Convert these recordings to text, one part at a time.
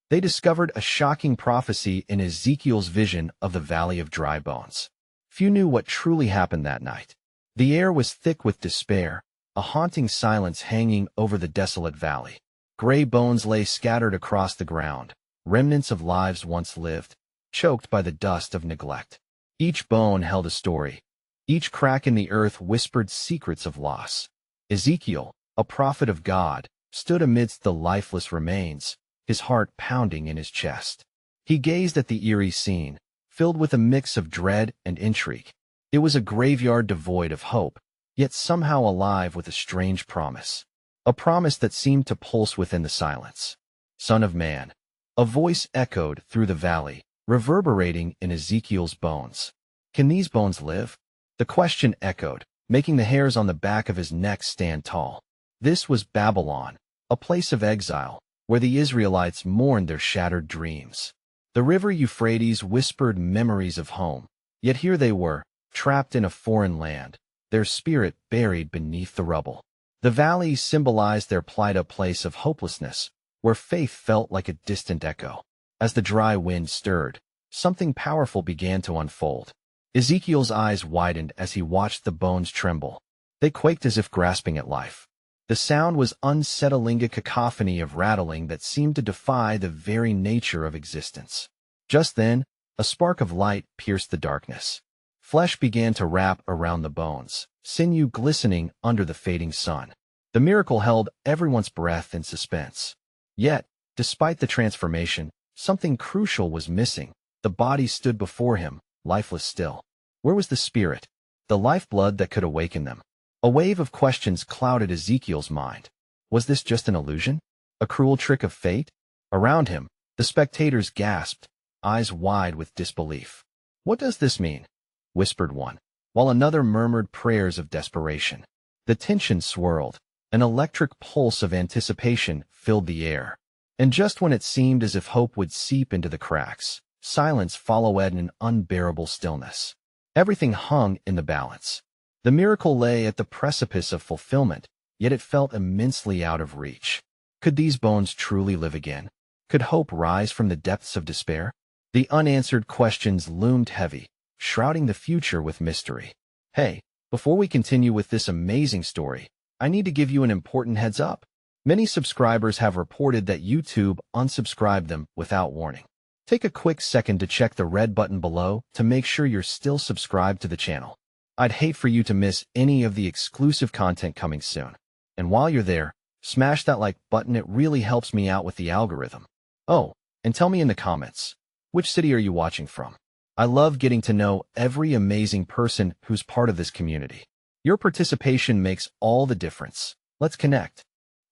They discovered a shocking prophecy in Ezekiel's vision of the Valley of Dry Bones. Few knew what truly happened that night. The air was thick with despair, a haunting silence hanging over the desolate valley. Gray bones lay scattered across the ground, remnants of lives once lived, choked by the dust of neglect. Each bone held a story. Each crack in the earth whispered secrets of loss. Ezekiel, a prophet of God, stood amidst the lifeless remains, his heart pounding in his chest. He gazed at the eerie scene, filled with a mix of dread and intrigue. It was a graveyard devoid of hope, yet somehow alive with a strange promise. A promise that seemed to pulse within the silence. Son of man. A voice echoed through the valley, reverberating in Ezekiel's bones. Can these bones live? The question echoed, making the hairs on the back of his neck stand tall. This was Babylon, a place of exile, where the Israelites mourned their shattered dreams. The river Euphrates whispered memories of home, yet here they were, trapped in a foreign land, their spirit buried beneath the rubble. The valley symbolized their plight, a place of hopelessness, where faith felt like a distant echo. As the dry wind stirred, something powerful began to unfold. Ezekiel's eyes widened as he watched the bones tremble. They quaked as if grasping at life. The sound was unsettling, a cacophony of rattling that seemed to defy the very nature of existence. Just then, a spark of light pierced the darkness. Flesh began to wrap around the bones, sinew glistening under the fading sun. The miracle held everyone's breath in suspense. Yet, despite the transformation, something crucial was missing. The body stood before him, lifeless still. Where was the spirit, the lifeblood that could awaken them? A wave of questions clouded Ezekiel's mind. Was this just an illusion? A cruel trick of fate? Around him, the spectators gasped, eyes wide with disbelief. What does this mean? Whispered one, while another murmured prayers of desperation. The tension swirled. An electric pulse of anticipation filled the air. And just when it seemed as if hope would seep into the cracks, silence followed an unbearable stillness. Everything hung in the balance. The miracle lay at the precipice of fulfillment, yet it felt immensely out of reach. Could these bones truly live again? Could hope rise from the depths of despair? The unanswered questions loomed heavy, shrouding the future with mystery. Hey, before we continue with this amazing story, I need to give you an important heads up. Many subscribers have reported that YouTube unsubscribed them without warning. Take a quick second to check the red button below to make sure you're still subscribed to the channel. I'd hate for you to miss any of the exclusive content coming soon. And while you're there, smash that like button. It really helps me out with the algorithm. Oh, and tell me in the comments, which city are you watching from? I love getting to know every amazing person who's part of this community. Your participation makes all the difference. Let's connect.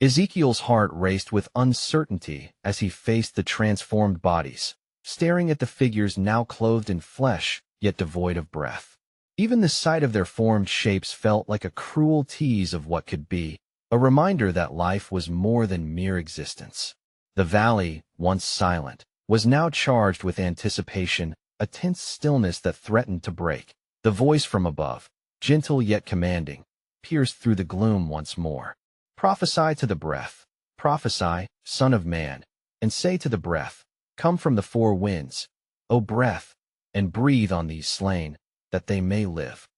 Ezekiel's heart raced with uncertainty as he faced the transformed bodies, staring at the figures now clothed in flesh, yet devoid of breath. Even the sight of their formed shapes felt like a cruel tease of what could be, a reminder that life was more than mere existence. The valley, once silent, was now charged with anticipation, a tense stillness that threatened to break. The voice from above, gentle yet commanding, pierced through the gloom once more. Prophesy to the breath. Prophesy, Son of Man, and say to the breath, come from the four winds, O breath, and breathe on these slain, that they may live.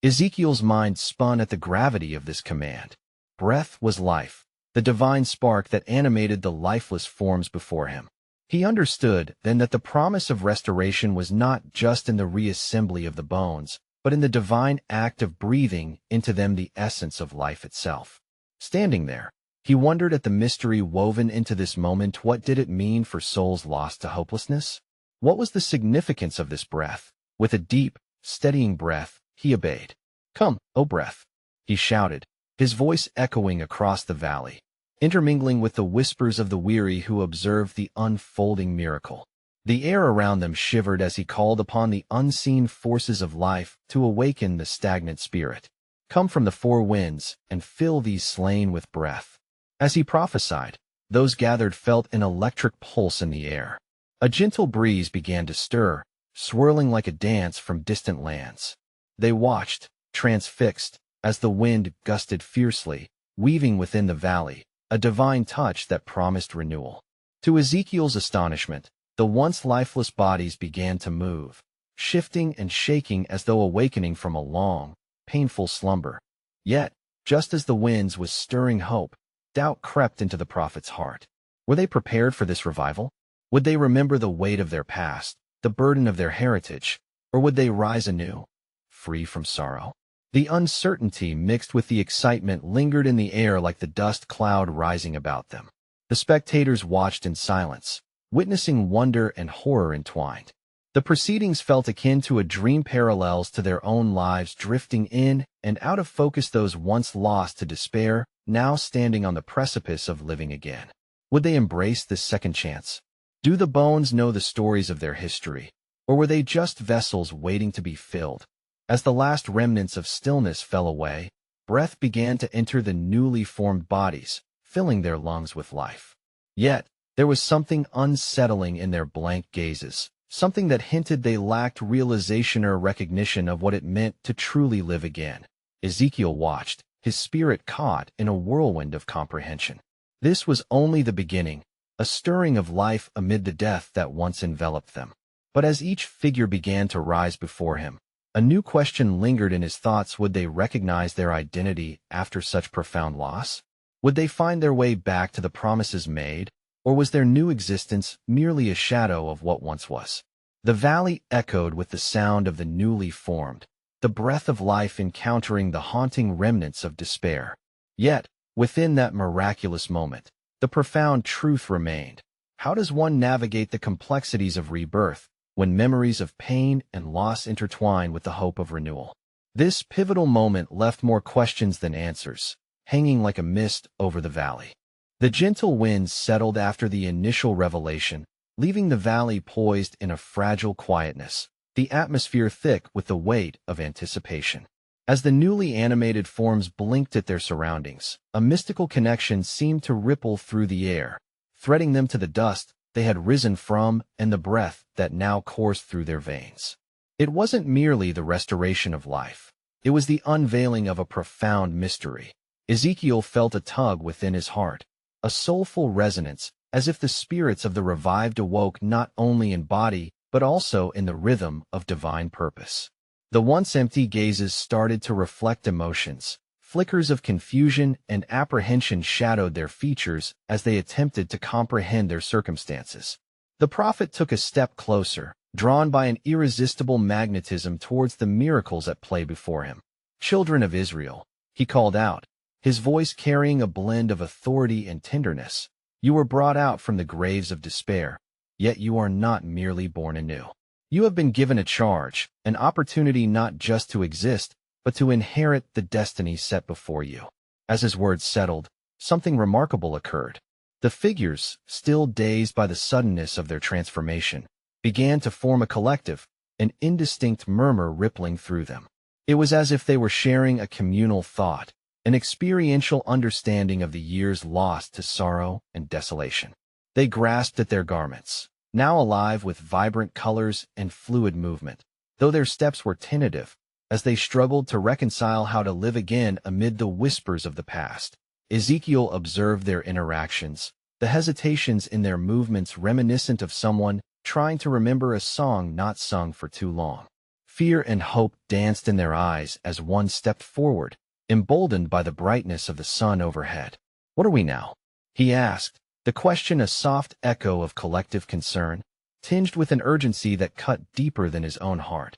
Ezekiel's mind spun at the gravity of this command. Breath was life, the divine spark that animated the lifeless forms before him. He understood then that the promise of restoration was not just in the reassembly of the bones, but in the divine act of breathing into them the essence of life itself. Standing there, he wondered at the mystery woven into this moment. What did it mean for souls lost to hopelessness? What was the significance of this breath? With a deep, steadying breath, he obeyed. Come, O breath, he shouted, his voice echoing across the valley, intermingling with the whispers of the weary who observed the unfolding miracle. The air around them shivered as he called upon the unseen forces of life to awaken the stagnant spirit. Come from the four winds and fill these slain with breath. As he prophesied, those gathered felt an electric pulse in the air. A gentle breeze began to stir, swirling like a dance from distant lands. They watched, transfixed, as the wind gusted fiercely, weaving within the valley, a divine touch that promised renewal. To Ezekiel's astonishment, the once lifeless bodies began to move, shifting and shaking as though awakening from a long, painful slumber. Yet, just as the winds was stirring hope, doubt crept into the prophet's heart. Were they prepared for this revival? Would they remember the weight of their past, the burden of their heritage, or would they rise anew, free from sorrow? The uncertainty mixed with the excitement lingered in the air like the dust cloud rising about them. The spectators watched in silence, witnessing wonder and horror entwined. The proceedings felt akin to a dream, parallels to their own lives drifting in and out of focus, those once lost to despair, now standing on the precipice of living again. Would they embrace this second chance? Do the bones know the stories of their history, or were they just vessels waiting to be filled? As the last remnants of stillness fell away, breath began to enter the newly formed bodies, filling their lungs with life. Yet, there was something unsettling in their blank gazes, something that hinted they lacked realization or recognition of what it meant to truly live again. Ezekiel watched, his spirit caught in a whirlwind of comprehension. This was only the beginning, a stirring of life amid the death that once enveloped them. But as each figure began to rise before him, a new question lingered in his thoughts. Would they recognize their identity after such profound loss? Would they find their way back to the promises made, or was their new existence merely a shadow of what once was? The valley echoed with the sound of the newly formed, the breath of life encountering the haunting remnants of despair. Yet, within that miraculous moment, the profound truth remained. How does one navigate the complexities of rebirth when memories of pain and loss intertwine with the hope of renewal? This pivotal moment left more questions than answers, hanging like a mist over the valley. The gentle winds settled after the initial revelation, leaving the valley poised in a fragile quietness, the atmosphere thick with the weight of anticipation. As the newly animated forms blinked at their surroundings, a mystical connection seemed to ripple through the air, threading them to the dust they had risen from and the breath that now coursed through their veins. It wasn't merely the restoration of life. It was the unveiling of a profound mystery. Ezekiel felt a tug within his heart, a soulful resonance, as if the spirits of the revived awoke not only in body, but also in the rhythm of divine purpose. The once empty gazes started to reflect emotions. Flickers of confusion and apprehension shadowed their features as they attempted to comprehend their circumstances. The prophet took a step closer, drawn by an irresistible magnetism towards the miracles at play before him. "Children of Israel," he called out, his voice carrying a blend of authority and tenderness, "you were brought out from the graves of despair, yet you are not merely born anew. You have been given a charge, an opportunity not just to exist, but to inherit the destiny set before you." As his words settled, something remarkable occurred. The figures, still dazed by the suddenness of their transformation, began to form a collective, an indistinct murmur rippling through them. It was as if they were sharing a communal thought, an experiential understanding of the years lost to sorrow and desolation. They grasped at their garments, now alive with vibrant colors and fluid movement, though their steps were tentative, as they struggled to reconcile how to live again amid the whispers of the past. Ezekiel observed their interactions, the hesitations in their movements reminiscent of someone trying to remember a song not sung for too long. Fear and hope danced in their eyes as one stepped forward, emboldened by the brightness of the sun overhead. "What are we now?" he asked, the question a soft echo of collective concern, tinged with an urgency that cut deeper than his own heart.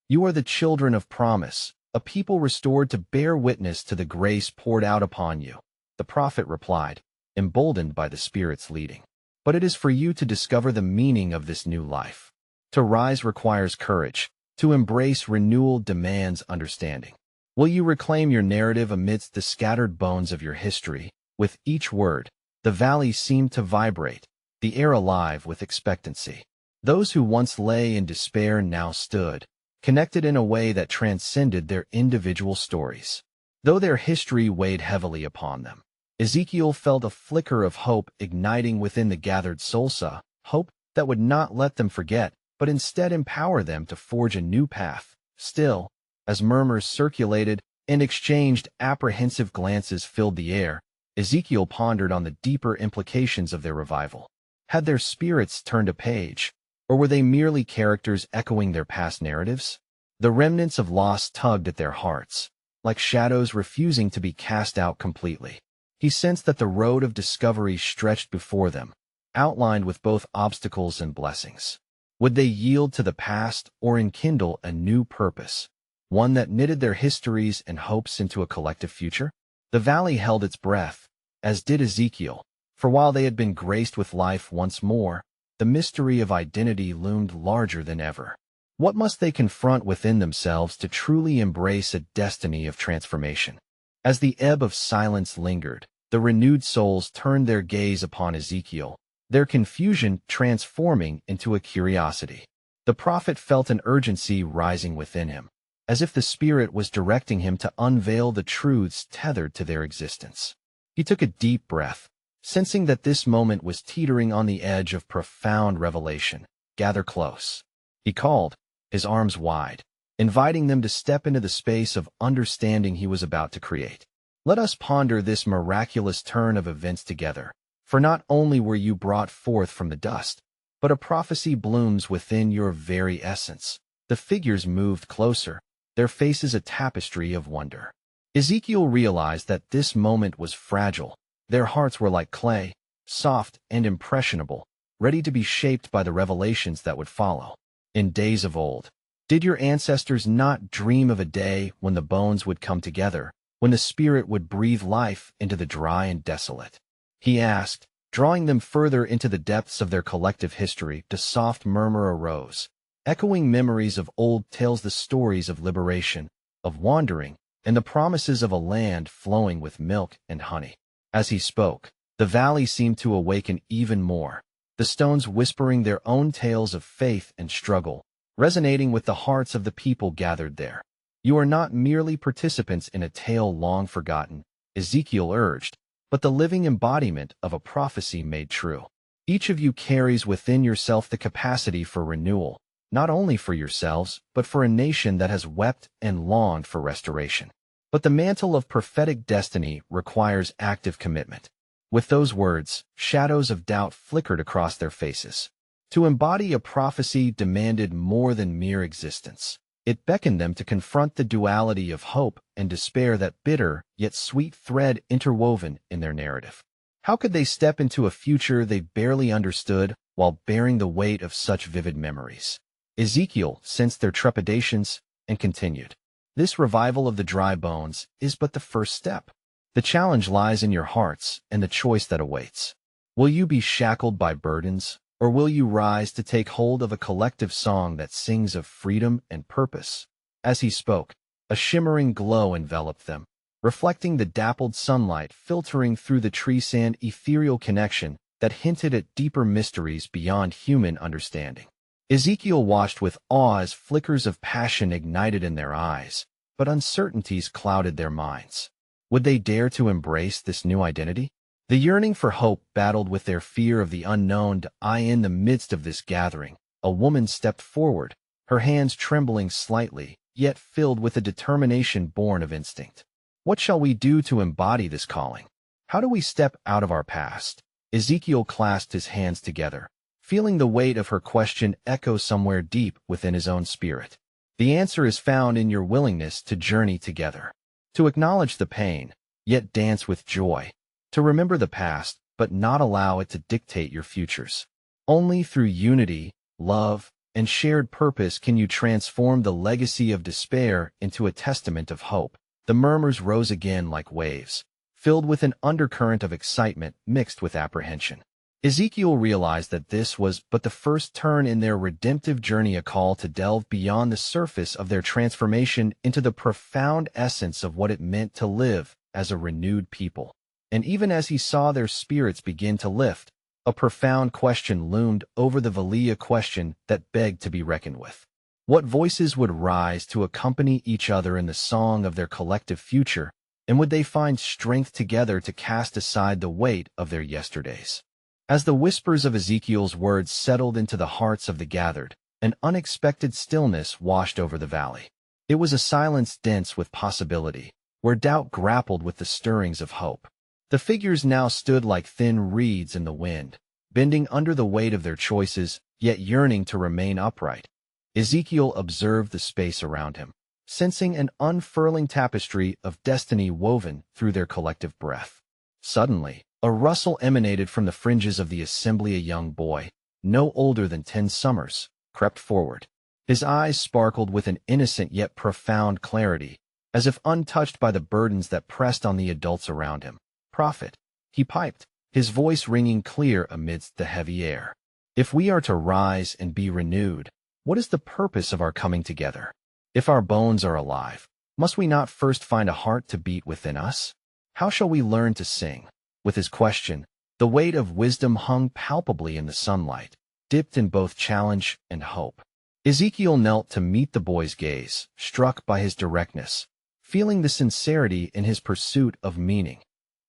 "You are the children of promise, a people restored to bear witness to the grace poured out upon you," the prophet replied, emboldened by the Spirit's leading. "But it is for you to discover the meaning of this new life. To rise requires courage. To embrace renewal demands understanding. Will you reclaim your narrative amidst the scattered bones of your history?" With each word, the valley seemed to vibrate, the air alive with expectancy. Those who once lay in despair now stood, connected in a way that transcended their individual stories. Though their history weighed heavily upon them, Ezekiel felt a flicker of hope igniting within the gathered Solsa, hope that would not let them forget, but instead empower them to forge a new path. Still, as murmurs circulated and exchanged apprehensive glances filled the air, Ezekiel pondered on the deeper implications of their revival. Had their spirits turned a page, or were they merely characters echoing their past narratives? The remnants of loss tugged at their hearts, like shadows refusing to be cast out completely. He sensed that the road of discovery stretched before them, outlined with both obstacles and blessings. Would they yield to the past or enkindle a new purpose, one that knitted their histories and hopes into a collective future? The valley held its breath, as did Ezekiel, for while they had been graced with life once more, the mystery of identity loomed larger than ever. What must they confront within themselves to truly embrace a destiny of transformation? As the ebb of silence lingered, the renewed souls turned their gaze upon Ezekiel, their confusion transforming into a curiosity. The prophet felt an urgency rising within him, as if the Spirit was directing him to unveil the truths tethered to their existence. He took a deep breath, sensing that this moment was teetering on the edge of profound revelation. "Gather close," he called, his arms wide, inviting them to step into the space of understanding he was about to create. "Let us ponder this miraculous turn of events together, for not only were you brought forth from the dust, but a prophecy blooms within your very essence." The figures moved closer, their faces a tapestry of wonder. Ezekiel realized that this moment was fragile. Their hearts were like clay, soft and impressionable, ready to be shaped by the revelations that would follow. In days of old, did your ancestors not dream of a day when the bones would come together, when the Spirit would breathe life into the dry and desolate? He asked, drawing them further into the depths of their collective history. The soft murmur arose, echoing memories of old tales, the stories of liberation, of wandering, and the promises of a land flowing with milk and honey. As he spoke, the valley seemed to awaken even more, the stones whispering their own tales of faith and struggle, resonating with the hearts of the people gathered there. "You are not merely participants in a tale long forgotten," Ezekiel urged, "but the living embodiment of a prophecy made true. Each of you carries within yourself the capacity for renewal, not only for yourselves, but for a nation that has wept and longed for restoration. But the mantle of prophetic destiny requires active commitment." With those words, shadows of doubt flickered across their faces. To embody a prophecy demanded more than mere existence. It beckoned them to confront the duality of hope and despair, that bitter yet sweet thread interwoven in their narrative. How could they step into a future they barely understood while bearing the weight of such vivid memories? Ezekiel sensed their trepidations and continued, "This revival of the dry bones is but the first step. The challenge lies in your hearts and the choice that awaits. Will you be shackled by burdens, or will you rise to take hold of a collective song that sings of freedom and purpose?" As he spoke, a shimmering glow enveloped them, reflecting the dappled sunlight filtering through the tree-sand, ethereal connection that hinted at deeper mysteries beyond human understanding. Ezekiel watched with awe as flickers of passion ignited in their eyes, but uncertainties clouded their minds. Would they dare to embrace this new identity? The yearning for hope battled with their fear of the unknown. In the midst of this gathering, a woman stepped forward, her hands trembling slightly, yet filled with a determination born of instinct. "What shall we do to embody this calling? How do we step out of our past?" Ezekiel clasped his hands together, feeling the weight of her question echo somewhere deep within his own spirit. "The answer is found in your willingness to journey together. To acknowledge the pain, yet dance with joy. To remember the past, but not allow it to dictate your futures. Only through unity, love, and shared purpose can you transform the legacy of despair into a testament of hope." The murmurs rose again like waves, filled with an undercurrent of excitement mixed with apprehension. Ezekiel realized that this was but the first turn in their redemptive journey, a call to delve beyond the surface of their transformation into the profound essence of what it meant to live as a renewed people. And even as he saw their spirits begin to lift, a profound question loomed over the valley, a question that begged to be reckoned with. What voices would rise to accompany each other in the song of their collective future, and would they find strength together to cast aside the weight of their yesterdays? As the whispers of Ezekiel's words settled into the hearts of the gathered, an unexpected stillness washed over the valley. It was a silence dense with possibility, where doubt grappled with the stirrings of hope. The figures now stood like thin reeds in the wind, bending under the weight of their choices, yet yearning to remain upright. Ezekiel observed the space around him, sensing an unfurling tapestry of destiny woven through their collective breath. Suddenly, a rustle emanated from the fringes of the assembly. A young boy, no older than 10 summers, crept forward. His eyes sparkled with an innocent yet profound clarity, as if untouched by the burdens that pressed on the adults around him. "Prophet," he piped, his voice ringing clear amidst the heavy air. "If we are to rise and be renewed, what is the purpose of our coming together? If our bones are alive, must we not first find a heart to beat within us? How shall we learn to sing?" With his question, the weight of wisdom hung palpably in the sunlight, dipped in both challenge and hope. Ezekiel knelt to meet the boy's gaze, struck by his directness, feeling the sincerity in his pursuit of meaning.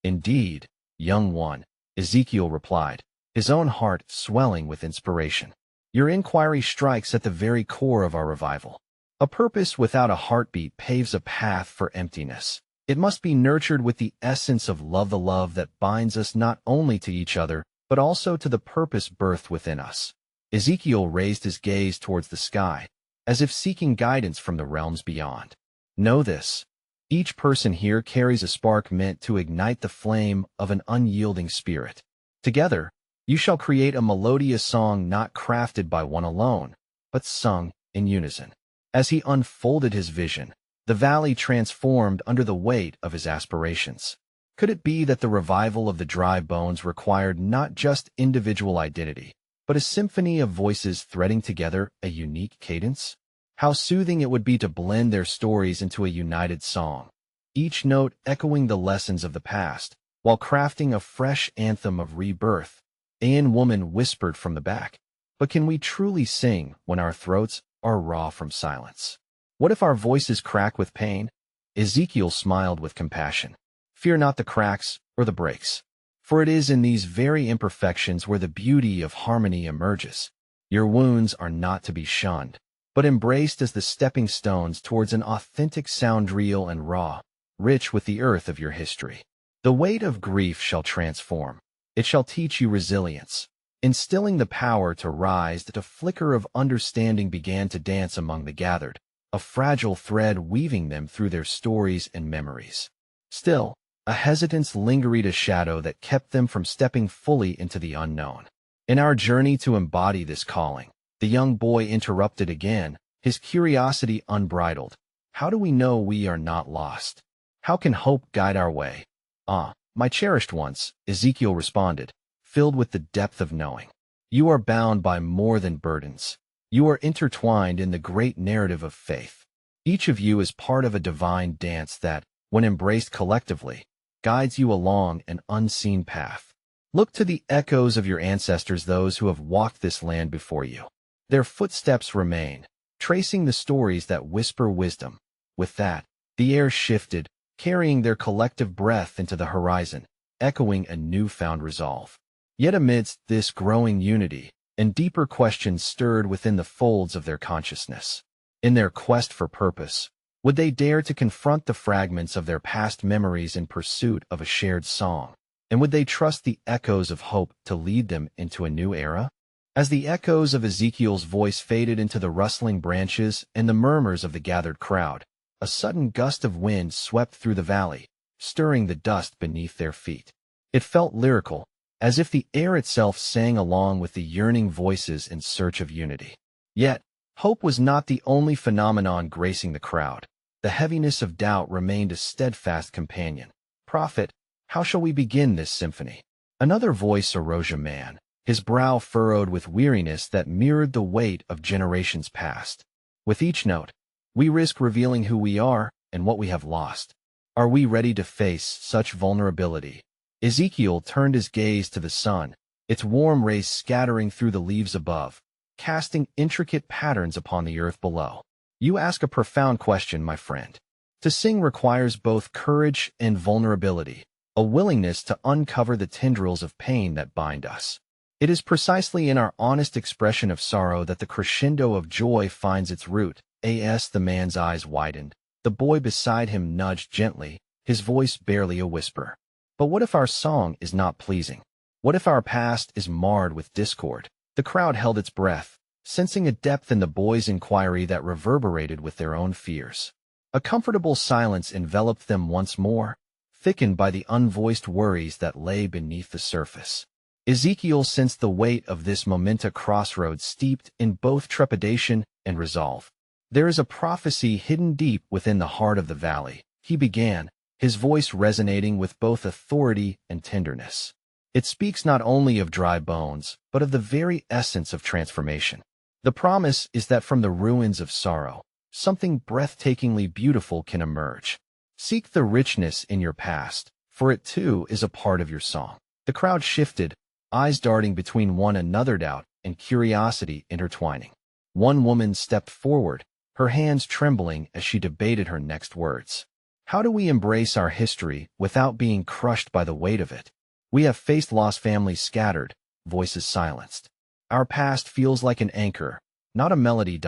"Indeed, young one," Ezekiel replied, his own heart swelling with inspiration. "Your inquiry strikes at the very core of our revival. A purpose without a heartbeat paves a path for emptiness. It must be nurtured with the essence of love, the love that binds us not only to each other, but also to the purpose birthed within us." Ezekiel raised his gaze towards the sky, as if seeking guidance from the realms beyond. "Know this. Each person here carries a spark meant to ignite the flame of an unyielding spirit. Together, you shall create a melodious song not crafted by one alone, but sung in unison." As he unfolded his vision, the valley transformed under the weight of his aspirations. Could it be that the revival of the dry bones required not just individual identity, but a symphony of voices threading together a unique cadence? How soothing it would be to blend their stories into a united song, each note echoing the lessons of the past, while crafting a fresh anthem of rebirth. An woman whispered from the back, "But can we truly sing when our throats are raw from silence? What if our voices crack with pain?" Ezekiel smiled with compassion. "Fear not the cracks or the breaks, for it is in these very imperfections where the beauty of harmony emerges. Your wounds are not to be shunned, but embraced as the stepping stones towards an authentic sound, real and raw, rich with the earth of your history. The weight of grief shall transform. It shall teach you resilience, instilling the power to rise." That a flicker of understanding began to dance among the gathered, a fragile thread weaving them through their stories and memories. Still, a hesitance lingered, a shadow that kept them from stepping fully into the unknown. "In our journey to embody this calling," the young boy interrupted again, his curiosity unbridled, "how do we know we are not lost? How can hope guide our way?" "Ah, my cherished ones," Ezekiel responded, filled with the depth of knowing. "You are bound by more than burdens. You are intertwined in the great narrative of faith. Each of you is part of a divine dance that, when embraced collectively, guides you along an unseen path. Look to the echoes of your ancestors, those who have walked this land before you. Their footsteps remain, tracing the stories that whisper wisdom." With that, the air shifted, carrying their collective breath into the horizon, echoing a newfound resolve. Yet amidst this growing unity, and deeper questions stirred within the folds of their consciousness. In their quest for purpose, would they dare to confront the fragments of their past memories in pursuit of a shared song? And would they trust the echoes of hope to lead them into a new era? As the echoes of Ezekiel's voice faded into the rustling branches and the murmurs of the gathered crowd, a sudden gust of wind swept through the valley, stirring the dust beneath their feet. It felt lyrical, as if the air itself sang along with the yearning voices in search of unity. Yet, hope was not the only phenomenon gracing the crowd. The heaviness of doubt remained a steadfast companion. "Prophet, how shall we begin this symphony?" Another voice arose, a man, his brow furrowed with weariness that mirrored the weight of generations past. "With each note, we risk revealing who we are and what we have lost. Are we ready to face such vulnerability?" Ezekiel turned his gaze to the sun, its warm rays scattering through the leaves above, casting intricate patterns upon the earth below. "You ask a profound question, my friend. To sing requires both courage and vulnerability, a willingness to uncover the tendrils of pain that bind us. It is precisely in our honest expression of sorrow that the crescendo of joy finds its root." The man's eyes widened. The boy beside him nudged gently, his voice barely a whisper. "But what if our song is not pleasing? What if our past is marred with discord? The crowd held its breath, sensing a depth in the boys' inquiry that reverberated with their own fears. A comfortable silence enveloped them once more, thickened by the unvoiced worries that lay beneath the surface. Ezekiel sensed the weight of this momentous crossroads steeped in both trepidation and resolve. There is a prophecy hidden deep within the heart of the valley, he began, his voice resonating with both authority and tenderness. It speaks not only of dry bones, but of the very essence of transformation. The promise is that from the ruins of sorrow, something breathtakingly beautiful can emerge. Seek the richness in your past, for it too is a part of your song. The crowd shifted, eyes darting between one another, doubt and curiosity intertwining. One woman stepped forward, her hands trembling as she debated her next words. How do we embrace our history without being crushed by the weight of it? We have faced loss, families scattered, voices silenced. Our past feels like an anchor, not a melody.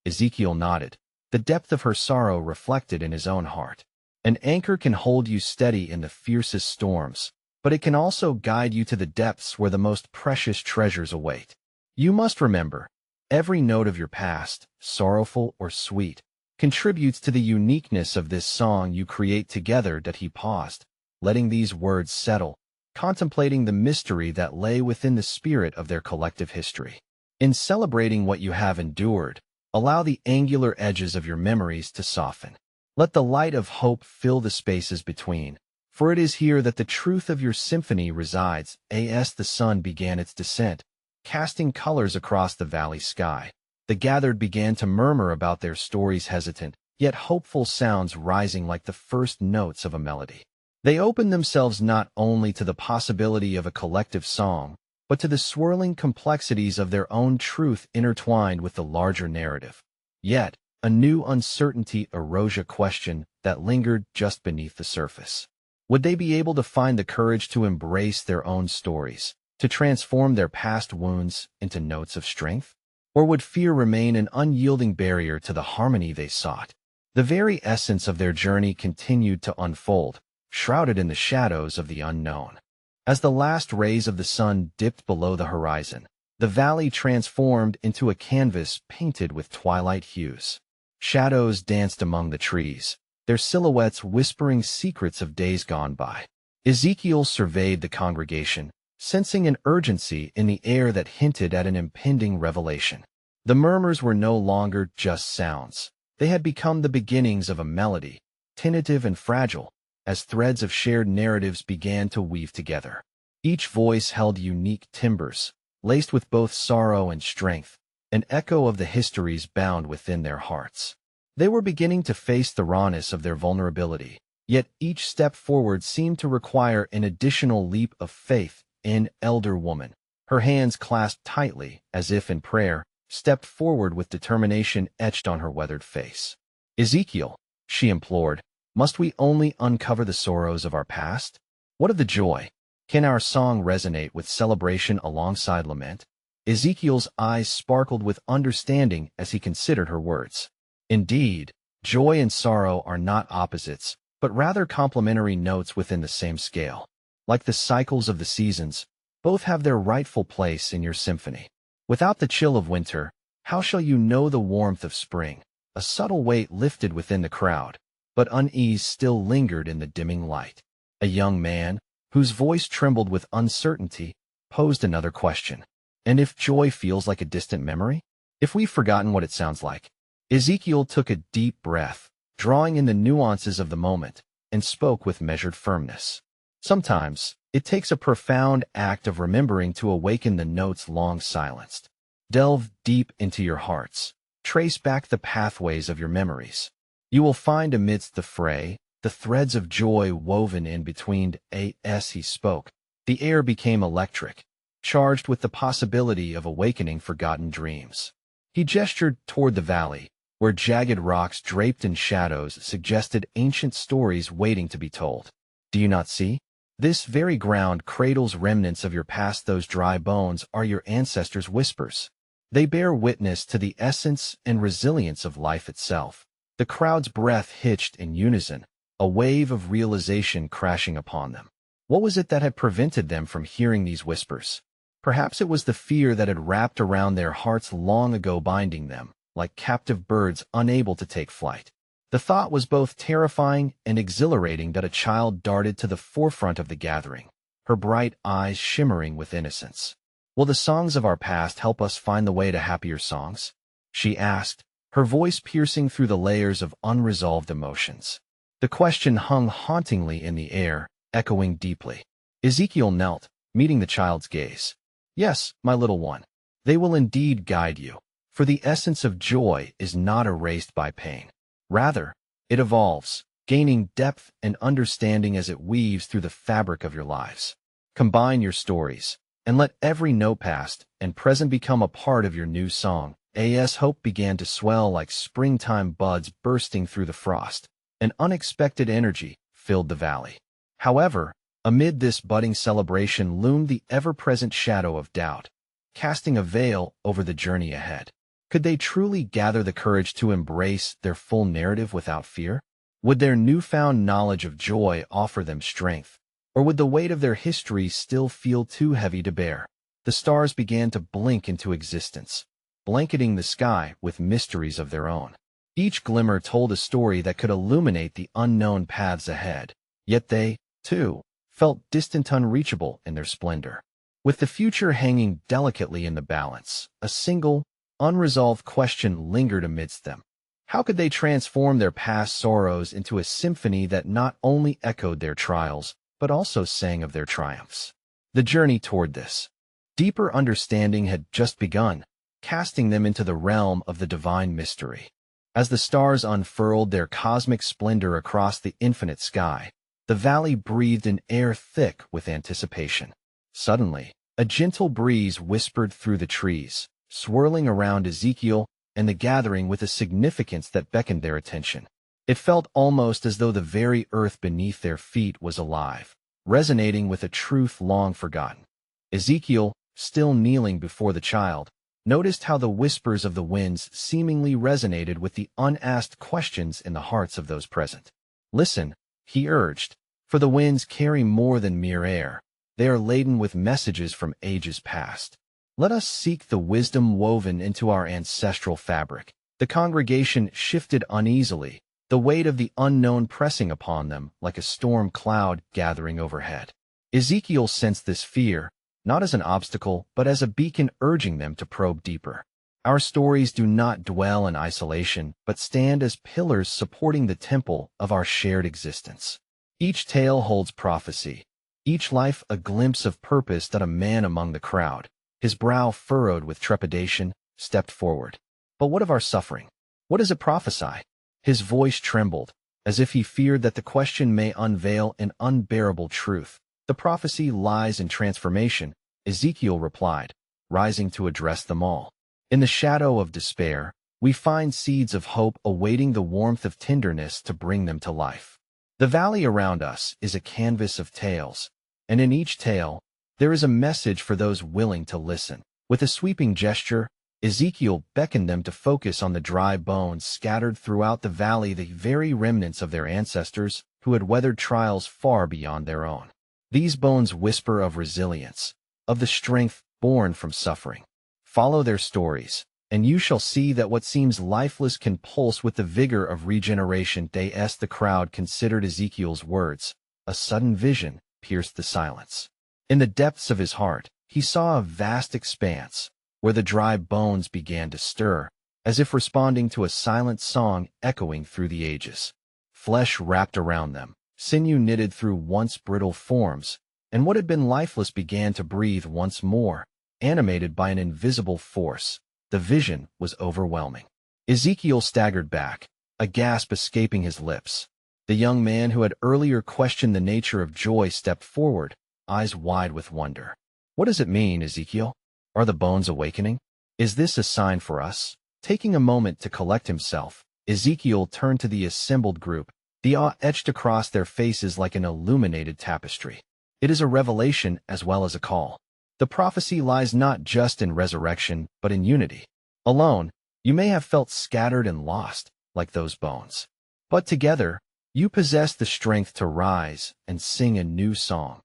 Ezekiel nodded, the depth of her sorrow reflected in his own heart. An anchor can hold you steady in the fiercest storms, but it can also guide you to the depths where the most precious treasures await. You must remember, every note of your past, sorrowful or sweet, contributes to the uniqueness of this song you create together. He paused, letting these words settle, contemplating the mystery that lay within the spirit of their collective history. In celebrating what you have endured, allow the angular edges of your memories to soften. Let the light of hope fill the spaces between, for it is here that the truth of your symphony resides. As the sun began its descent, casting colors across the valley sky, the gathered began to murmur about their stories, hesitant, yet hopeful sounds rising like the first notes of a melody. They opened themselves not only to the possibility of a collective song, but to the swirling complexities of their own truth intertwined with the larger narrative. Yet, a new uncertainty arose, a question that lingered just beneath the surface. Would they be able to find the courage to embrace their own stories, to transform their past wounds into notes of strength? Or would fear remain an unyielding barrier to the harmony they sought? The very essence of their journey continued to unfold, shrouded in the shadows of the unknown. As the last rays of the sun dipped below the horizon, the valley transformed into a canvas painted with twilight hues. Shadows danced among the trees, their silhouettes whispering secrets of days gone by. Ezekiel surveyed the congregation, sensing an urgency in the air that hinted at an impending revelation. The murmurs were no longer just sounds. They had become the beginnings of a melody, tentative and fragile, as threads of shared narratives began to weave together. Each voice held unique timbres, laced with both sorrow and strength, an echo of the histories bound within their hearts. They were beginning to face the rawness of their vulnerability, yet each step forward seemed to require an additional leap of faith. An elder woman, her hands clasped tightly, as if in prayer, stepped forward with determination etched on her weathered face. Ezekiel, she implored, must we only uncover the sorrows of our past? What of the joy? Can our song resonate with celebration alongside lament? Ezekiel's eyes sparkled with understanding as he considered her words. Indeed, joy and sorrow are not opposites, but rather complementary notes within the same scale. Like the cycles of the seasons, both have their rightful place in your symphony. Without the chill of winter, how shall you know the warmth of spring? A subtle weight lifted within the crowd, but unease still lingered in the dimming light. A young man, whose voice trembled with uncertainty, posed another question. And if joy feels like a distant memory? If we've forgotten what it sounds like? Ezekiel took a deep breath, drawing in the nuances of the moment, and spoke with measured firmness. Sometimes, it takes a profound act of remembering to awaken the notes long silenced. Delve deep into your hearts. Trace back the pathways of your memories. You will find amidst the fray, the threads of joy woven in between. As he spoke, the air became electric, charged with the possibility of awakening forgotten dreams. He gestured toward the valley, where jagged rocks draped in shadows suggested ancient stories waiting to be told. Do you not see? This very ground cradles remnants of your past. Those dry bones are your ancestors' whispers. They bear witness to the essence and resilience of life itself. The crowd's breath hitched in unison, a wave of realization crashing upon them. What was it that had prevented them from hearing these whispers? Perhaps it was the fear that had wrapped around their hearts long ago, binding them, like captive birds unable to take flight. The thought was both terrifying and exhilarating that a child darted to the forefront of the gathering, her bright eyes shimmering with innocence. "Will the songs of our past help us find the way to happier songs?" she asked, her voice piercing through the layers of unresolved emotions. The question hung hauntingly in the air, echoing deeply. Ezekiel knelt, meeting the child's gaze. "Yes, my little one. They will indeed guide you, for the essence of joy is not erased by pain. Rather, it evolves, gaining depth and understanding as it weaves through the fabric of your lives. Combine your stories, and let every note past and present become a part of your new song." As hope began to swell like springtime buds bursting through the frost, an unexpected energy filled the valley. However, amid this budding celebration loomed the ever-present shadow of doubt, casting a veil over the journey ahead. Could they truly gather the courage to embrace their full narrative without fear? Would their newfound knowledge of joy offer them strength, or would the weight of their history still feel too heavy to bear? The stars began to blink into existence, blanketing the sky with mysteries of their own. Each glimmer told a story that could illuminate the unknown paths ahead, yet they, too, felt distant, unreachable in their splendor. With the future hanging delicately in the balance, a single, unresolved question lingered amidst them. How could they transform their past sorrows into a symphony that not only echoed their trials, but also sang of their triumphs? The journey toward this deeper understanding had just begun, casting them into the realm of the divine mystery. As the stars unfurled their cosmic splendor across the infinite sky, the valley breathed an air thick with anticipation. Suddenly, a gentle breeze whispered through the trees, swirling around Ezekiel and the gathering with a significance that beckoned their attention. It felt almost as though the very earth beneath their feet was alive, resonating with a truth long forgotten. Ezekiel, still kneeling before the child, noticed how the whispers of the winds seemingly resonated with the unasked questions in the hearts of those present. "Listen," he urged, "for the winds carry more than mere air. They are laden with messages from ages past. Let us seek the wisdom woven into our ancestral fabric." The congregation shifted uneasily, the weight of the unknown pressing upon them like a storm cloud gathering overhead. Ezekiel sensed this fear, not as an obstacle, but as a beacon urging them to probe deeper. Our stories do not dwell in isolation, but stand as pillars supporting the temple of our shared existence. Each tale holds prophecy, each life a glimpse of purpose that a man among the crowd, his brow furrowed with trepidation, stepped forward. "But what of our suffering? What does it prophesy?" His voice trembled, as if he feared that the question may unveil an unbearable truth. "The prophecy lies in transformation," Ezekiel replied, rising to address them all. "In the shadow of despair, we find seeds of hope awaiting the warmth of tenderness to bring them to life. The valley around us is a canvas of tales, and in each tale, there is a message for those willing to listen." With a sweeping gesture, Ezekiel beckoned them to focus on the dry bones scattered throughout the valley, the very remnants of their ancestors who had weathered trials far beyond their own. These bones whisper of resilience, of the strength born from suffering. Follow their stories, and you shall see that what seems lifeless can pulse with the vigor of regeneration. The crowd considered Ezekiel's words. A sudden vision pierced the silence. In the depths of his heart, he saw a vast expanse, where the dry bones began to stir, as if responding to a silent song echoing through the ages. Flesh wrapped around them, sinew knitted through once brittle forms, and what had been lifeless began to breathe once more, animated by an invisible force. The vision was overwhelming. Ezekiel staggered back, a gasp escaping his lips. The young man who had earlier questioned the nature of joy stepped forward, eyes wide with wonder. "What does it mean, Ezekiel? Are the bones awakening? Is this a sign for us?" Taking a moment to collect himself, Ezekiel turned to the assembled group, the awe etched across their faces like an illuminated tapestry. "It is a revelation as well as a call. The prophecy lies not just in resurrection, but in unity. Alone, you may have felt scattered and lost, like those bones. But together, you possess the strength to rise and sing a new song."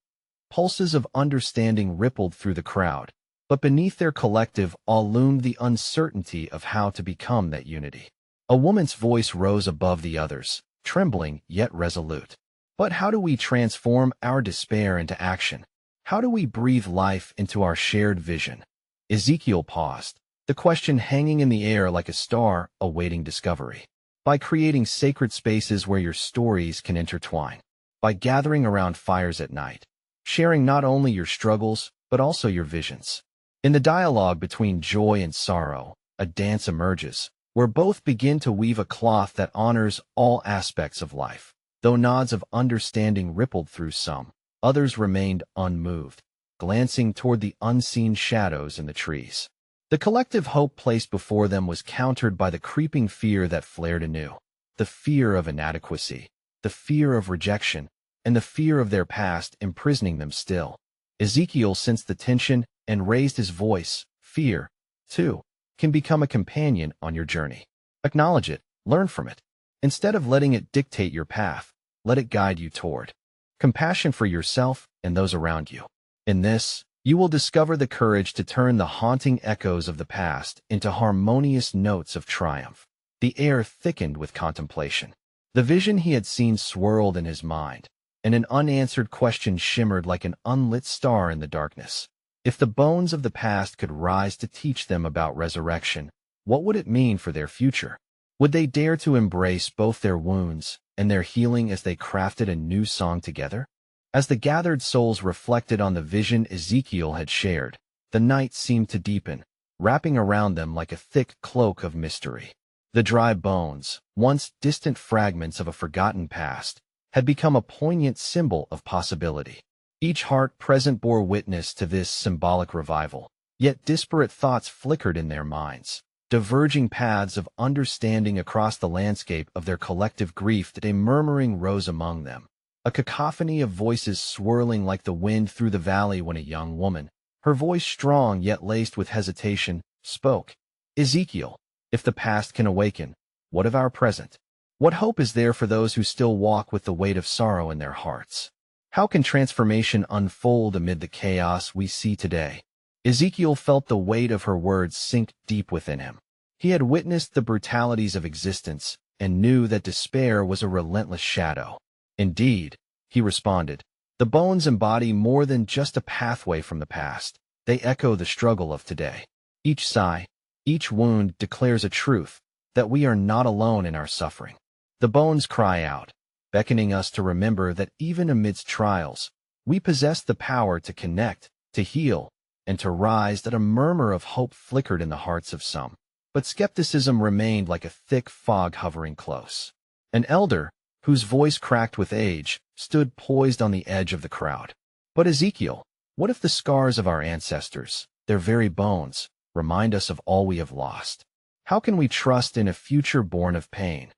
Pulses of understanding rippled through the crowd, but beneath their collective awe loomed the uncertainty of how to become that unity. A woman's voice rose above the others, trembling yet resolute. But how do we transform our despair into action? How do we breathe life into our shared vision? Ezekiel paused, the question hanging in the air like a star awaiting discovery. By creating sacred spaces where your stories can intertwine. By gathering around fires at night, sharing not only your struggles, but also your visions. In the dialogue between joy and sorrow, a dance emerges, where both begin to weave a cloth that honors all aspects of life. Though nods of understanding rippled through some, others remained unmoved, glancing toward the unseen shadows in the trees. The collective hope placed before them was countered by the creeping fear that flared anew. The fear of inadequacy, the fear of rejection, and the fear of their past imprisoning them still. Ezekiel sensed the tension and raised his voice. Fear, too, can become a companion on your journey. Acknowledge it, learn from it. Instead of letting it dictate your path, let it guide you toward compassion for yourself and those around you. In this, you will discover the courage to turn the haunting echoes of the past into harmonious notes of triumph. The air thickened with contemplation. The vision he had seen swirled in his mind, and an unanswered question shimmered like an unlit star in the darkness. If the bones of the past could rise to teach them about resurrection, what would it mean for their future? Would they dare to embrace both their wounds and their healing as they crafted a new song together? As the gathered souls reflected on the vision Ezekiel had shared, the night seemed to deepen, wrapping around them like a thick cloak of mystery. The dry bones, once distant fragments of a forgotten past, had become a poignant symbol of possibility. Each heart present bore witness to this symbolic revival, yet disparate thoughts flickered in their minds. Diverging paths of understanding across the landscape of their collective grief that a murmuring rose among them, a cacophony of voices swirling like the wind through the valley when a young woman, her voice strong yet laced with hesitation, spoke. Ezekiel, if the past can awaken, what of our present? What hope is there for those who still walk with the weight of sorrow in their hearts? How can transformation unfold amid the chaos we see today? Ezekiel felt the weight of her words sink deep within him. He had witnessed the brutalities of existence and knew that despair was a relentless shadow. Indeed, he responded, the bones embody more than just a pathway from the past. They echo the struggle of today. Each sigh, each wound declares a truth, that we are not alone in our suffering. The bones cry out, beckoning us to remember that even amidst trials, we possess the power to connect, to heal, and to rise. That a murmur of hope flickered in the hearts of some. But skepticism remained like a thick fog hovering close. An elder, whose voice cracked with age, stood poised on the edge of the crowd. But Ezekiel, what if the scars of our ancestors, their very bones, remind us of all we have lost? How can we trust in a future born of pain?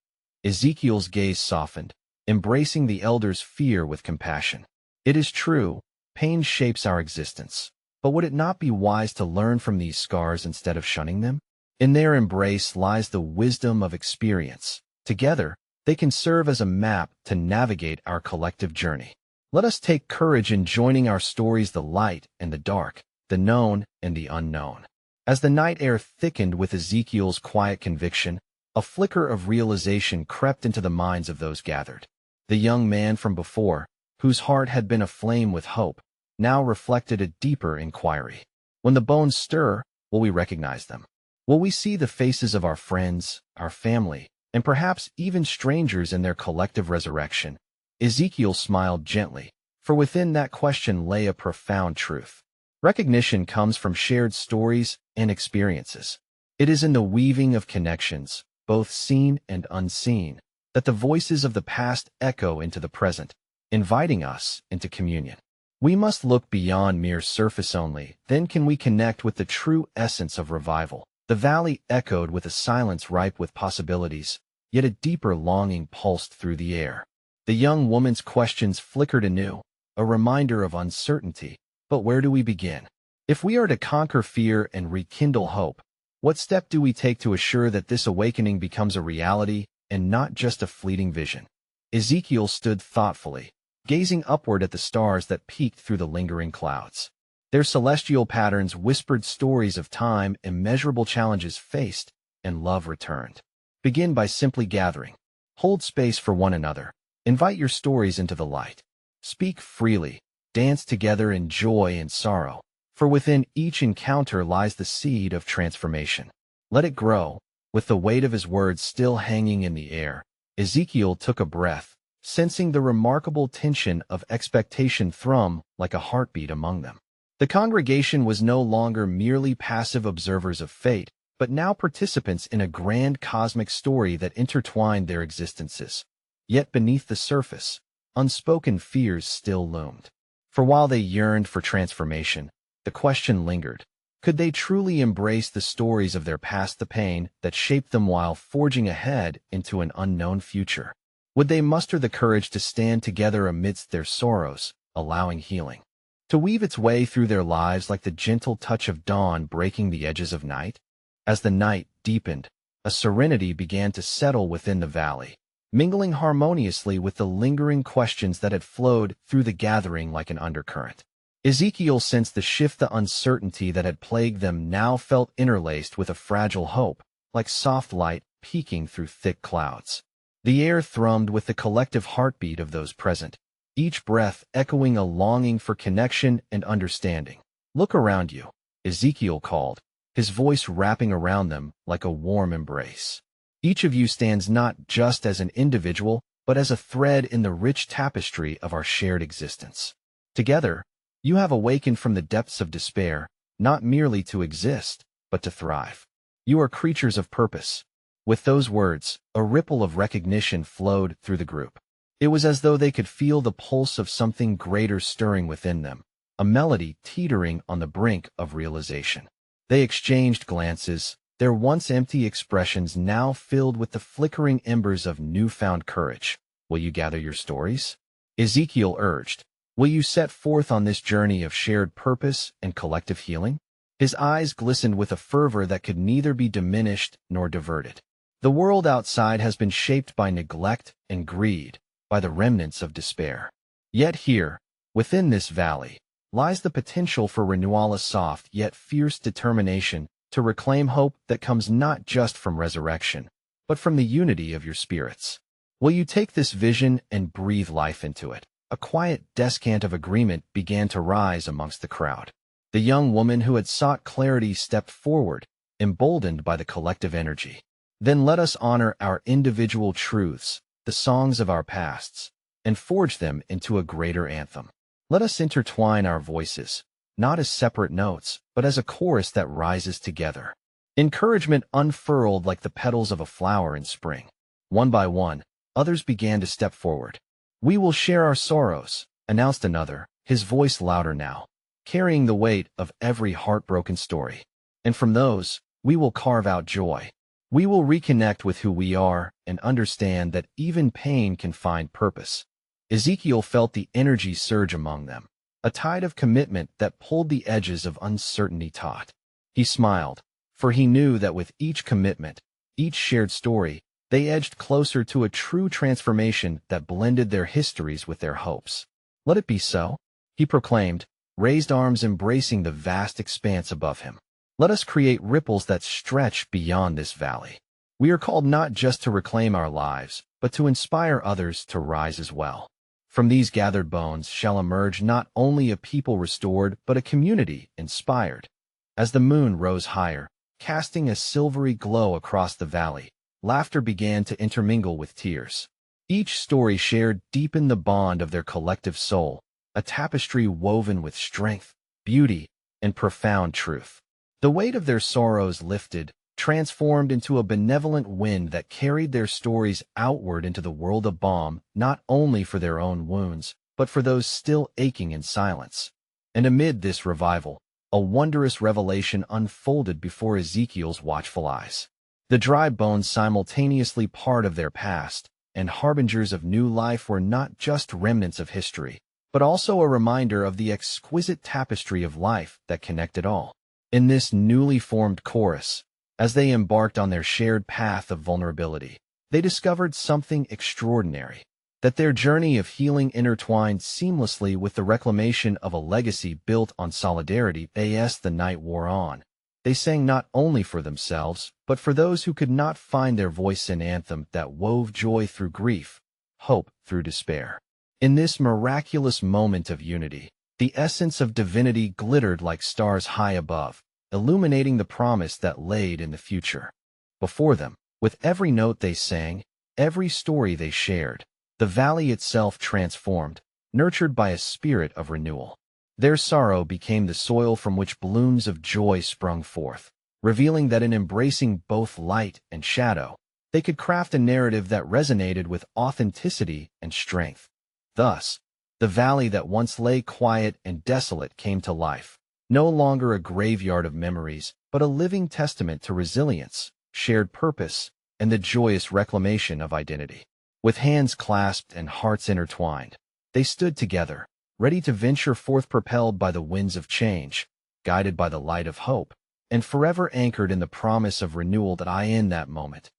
Ezekiel's gaze softened, embracing the elder's fear with compassion. It is true, pain shapes our existence. But would it not be wise to learn from these scars instead of shunning them? In their embrace lies the wisdom of experience. Together, they can serve as a map to navigate our collective journey. Let us take courage in joining our stories, the light and the dark, the known and the unknown. As the night air thickened with Ezekiel's quiet conviction, a flicker of realization crept into the minds of those gathered. The young man from before, whose heart had been aflame with hope, now reflected a deeper inquiry. When the bones stir, will we recognize them? Will we see the faces of our friends, our family, and perhaps even strangers in their collective resurrection? Ezekiel smiled gently, for within that question lay a profound truth. Recognition comes from shared stories and experiences. It is in the weaving of connections, both seen and unseen, that the voices of the past echo into the present, inviting us into communion. We must look beyond mere surface only, then can we connect with the true essence of revival. The valley echoed with a silence ripe with possibilities, yet a deeper longing pulsed through the air. The young woman's questions flickered anew, a reminder of uncertainty. But where do we begin? If we are to conquer fear and rekindle hope, what step do we take to assure that this awakening becomes a reality and not just a fleeting vision? Ezekiel stood thoughtfully, gazing upward at the stars that peeked through the lingering clouds. Their celestial patterns whispered stories of time, immeasurable challenges faced, and love returned. Begin by simply gathering. Hold space for one another. Invite your stories into the light. Speak freely. Dance together in joy and sorrow. For within each encounter lies the seed of transformation. Let it grow. With the weight of his words still hanging in the air, Ezekiel took a breath, sensing the remarkable tension of expectation thrum like a heartbeat among them. The congregation was no longer merely passive observers of fate, but now participants in a grand cosmic story that intertwined their existences. Yet beneath the surface, unspoken fears still loomed. For while they yearned for transformation, the question lingered. Could they truly embrace the stories of their past, the pain that shaped them while forging ahead into an unknown future? Would they muster the courage to stand together amidst their sorrows, allowing healing to weave its way through their lives like the gentle touch of dawn breaking the edges of night? As the night deepened, a serenity began to settle within the valley, mingling harmoniously with the lingering questions that had flowed through the gathering like an undercurrent. Ezekiel sensed the shift. The uncertainty that had plagued them now felt interlaced with a fragile hope, like soft light peeking through thick clouds. The air thrummed with the collective heartbeat of those present, each breath echoing a longing for connection and understanding. Look around you, Ezekiel called, his voice wrapping around them like a warm embrace. Each of you stands not just as an individual, but as a thread in the rich tapestry of our shared existence. Together, you have awakened from the depths of despair, not merely to exist, but to thrive. You are creatures of purpose. With those words, a ripple of recognition flowed through the group. It was as though they could feel the pulse of something greater stirring within them, a melody teetering on the brink of realization. They exchanged glances, their once empty expressions now filled with the flickering embers of newfound courage. Will you gather your stories? Ezekiel urged. Will you set forth on this journey of shared purpose and collective healing? His eyes glistened with a fervor that could neither be diminished nor diverted. The world outside has been shaped by neglect and greed, by the remnants of despair. Yet here, within this valley, lies the potential for renewal, a soft yet fierce determination to reclaim hope that comes not just from resurrection, but from the unity of your spirits. Will you take this vision and breathe life into it? A quiet descant of agreement began to rise amongst the crowd. The young woman who had sought clarity stepped forward, emboldened by the collective energy. Then let us honor our individual truths, the songs of our pasts, and forge them into a greater anthem. Let us intertwine our voices, not as separate notes, but as a chorus that rises together. Encouragement unfurled like the petals of a flower in spring. One by one, others began to step forward. We will share our sorrows, announced another, his voice louder now, carrying the weight of every heartbroken story. And from those, we will carve out joy. We will reconnect with who we are and understand that even pain can find purpose. Ezekiel felt the energy surge among them, a tide of commitment that pulled the edges of uncertainty taut. He smiled, for he knew that with each commitment, each shared story, they edged closer to a true transformation that blended their histories with their hopes. Let it be so, he proclaimed, raised arms embracing the vast expanse above him. Let us create ripples that stretch beyond this valley. We are called not just to reclaim our lives, but to inspire others to rise as well. From these gathered bones shall emerge not only a people restored, but a community inspired. As the moon rose higher, casting a silvery glow across the valley, laughter began to intermingle with tears. Each story shared deepened the bond of their collective soul, a tapestry woven with strength, beauty, and profound truth. The weight of their sorrows lifted, transformed into a benevolent wind that carried their stories outward into the world of balm, not only for their own wounds, but for those still aching in silence. And amid this revival, a wondrous revelation unfolded before Ezekiel's watchful eyes. The dry bones, simultaneously part of their past and harbingers of new life, were not just remnants of history, but also a reminder of the exquisite tapestry of life that connected all. In this newly formed chorus, as they embarked on their shared path of vulnerability, they discovered something extraordinary. that their journey of healing intertwined seamlessly with the reclamation of a legacy built on solidarity. As the night wore on, they sang not only for themselves, but for those who could not find their voice, an anthem that wove joy through grief, hope through despair. In this miraculous moment of unity, the essence of divinity glittered like stars high above, illuminating the promise that laid in the future. Before them, with every note they sang, every story they shared, the valley itself transformed, nurtured by a spirit of renewal. Their sorrow became the soil from which blooms of joy sprung forth, revealing that in embracing both light and shadow, they could craft a narrative that resonated with authenticity and strength. Thus, the valley that once lay quiet and desolate came to life, no longer a graveyard of memories, but a living testament to resilience, shared purpose, and the joyous reclamation of identity. With hands clasped and hearts intertwined, they stood together, ready to venture forth, propelled by the winds of change, guided by the light of hope, and forever anchored in the promise of renewal. In that moment,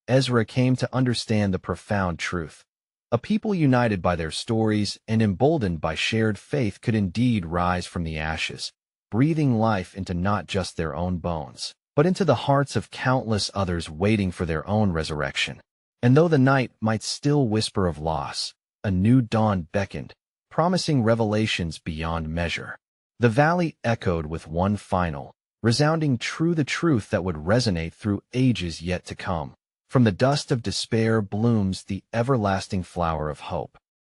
Ezra came to understand the profound truth. A people united by their stories and emboldened by shared faith could indeed rise from the ashes, breathing life into not just their own bones, but into the hearts of countless others waiting for their own resurrection. And though the night might still whisper of loss, a new dawn beckoned, promising revelations beyond measure. The valley echoed with one final, resounding the truth that would resonate through ages yet to come. From the dust of despair blooms the everlasting flower of hope.